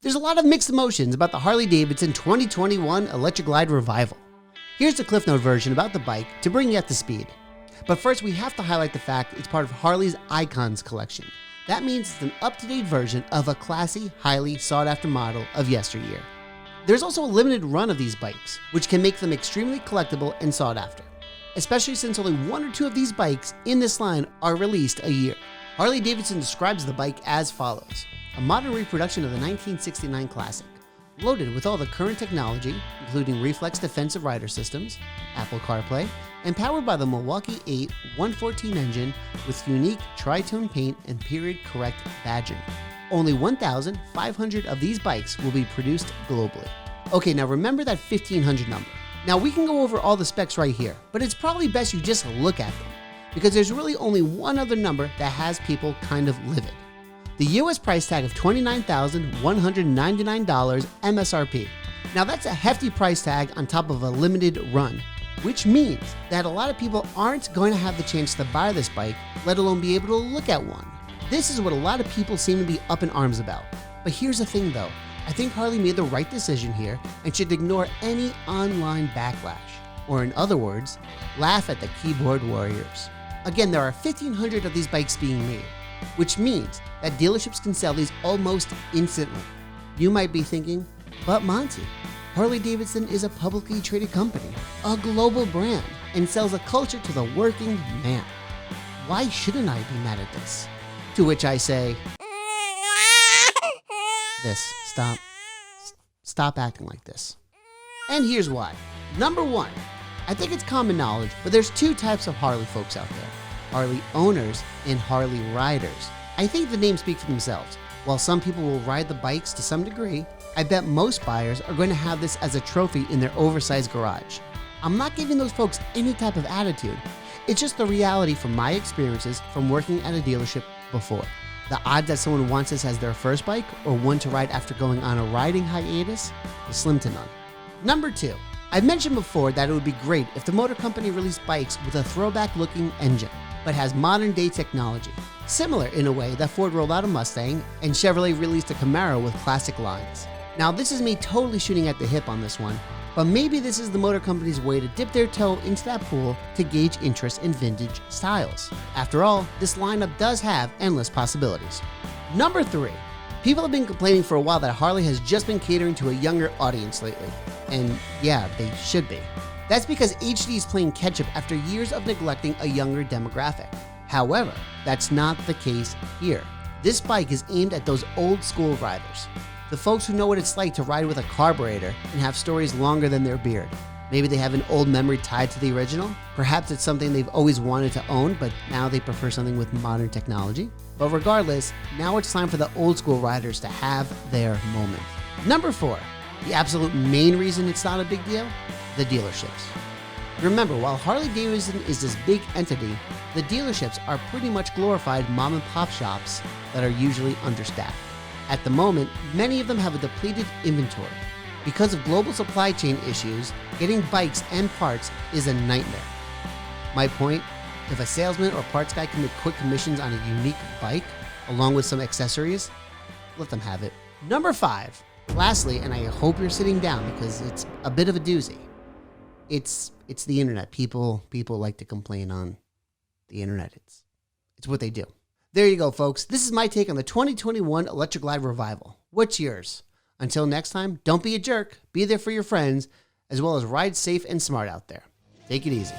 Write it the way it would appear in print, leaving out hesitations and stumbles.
There's a lot of mixed emotions about the Harley-Davidson 2021 Electra Glide Revival. Here's the Cliff Note version about the bike to bring you up to speed. But first, we have to highlight the fact it's part of Harley's Icons collection. That means it's an up-to-date version of a classy, highly sought-after model of yesteryear. There's also a limited run of these bikes, which can make them extremely collectible and sought after, especially since only one or two of these bikes in this line are released a year. Harley-Davidson describes the bike as follows: a modern reproduction of the 1969 classic, loaded with all the current technology, including reflex defensive rider systems, Apple CarPlay, and powered by the Milwaukee 8 114 engine with unique tri-tone paint and period-correct badging. Only 1,500 of these bikes will be produced globally. Okay, now remember that 1,500 number. Now we can go over all the specs right here, but it's probably best you just look at them, because there's really only one other number that has people kind of livid. The US price tag of $29,199 MSRP. Now that's a hefty price tag on top of a limited run, which means that a lot of people aren't going to have the chance to buy this bike, let alone be able to look at one. This is what a lot of people seem to be up in arms about. But here's the thing though, I think Harley made the right decision here and should ignore any online backlash, or in other words, laugh at the keyboard warriors. Again, there are 1,500 of these bikes being made, which means that dealerships can sell these almost instantly. You might be thinking, but Monty, Harley-Davidson is a publicly traded company, a global brand, and sells a culture to the working man. Why shouldn't I be mad at this? To which I say, stop acting like this. And here's why. Number one, I think it's common knowledge, but there's two types of Harley folks out there: Harley owners and Harley riders. I think the names speak for themselves. While some people will ride the bikes to some degree, I bet most buyers are going to have this as a trophy in their oversized garage. I'm not giving those folks any type of attitude. It's just the reality from my experiences from working at a dealership before. The odds that someone wants this as their first bike or one to ride after going on a riding hiatus is slim to none. Number two, I've mentioned before that it would be great if the motor company released bikes with a throwback looking engine, but has modern day technology, similar in a way that Ford rolled out a Mustang and Chevrolet released a Camaro with classic lines. Now this is me totally shooting at the hip on this one, but maybe this is the motor company's way to dip their toe into that pool to gauge interest in vintage styles. After all, this lineup does have endless possibilities. Number three, people have been complaining for a while that Harley has just been catering to a younger audience lately. And yeah, they should be. That's because HD is playing catch up after years of neglecting a younger demographic. However, that's not the case here. This bike is aimed at those old school riders. The folks who know what it's like to ride with a carburetor and have stories longer than their beard. Maybe they have an old memory tied to the original. Perhaps it's something they've always wanted to own, but now they prefer something with modern technology. But regardless, now it's time for the old school riders to have their moment. Number four, the absolute main reason it's not a big deal, the dealerships. Remember, while Harley-Davidson is this big entity, the dealerships are pretty much glorified mom and pop shops that are usually understaffed. At the moment, many of them have a depleted inventory. Because of global supply chain issues, getting bikes and parts is a nightmare. My point, if a salesman or parts guy can make quick commissions on a unique bike, along with some accessories, let them have it. Number five, lastly, and I hope you're sitting down because it's a bit of a doozy. It's the internet. People like to complain on the internet. It's what they do. There you go, folks. This is my take on the 2021 Electra Glide Revival. What's yours? Until next time, don't be a jerk. Be there for your friends, as well as ride safe and smart out there. Take it easy.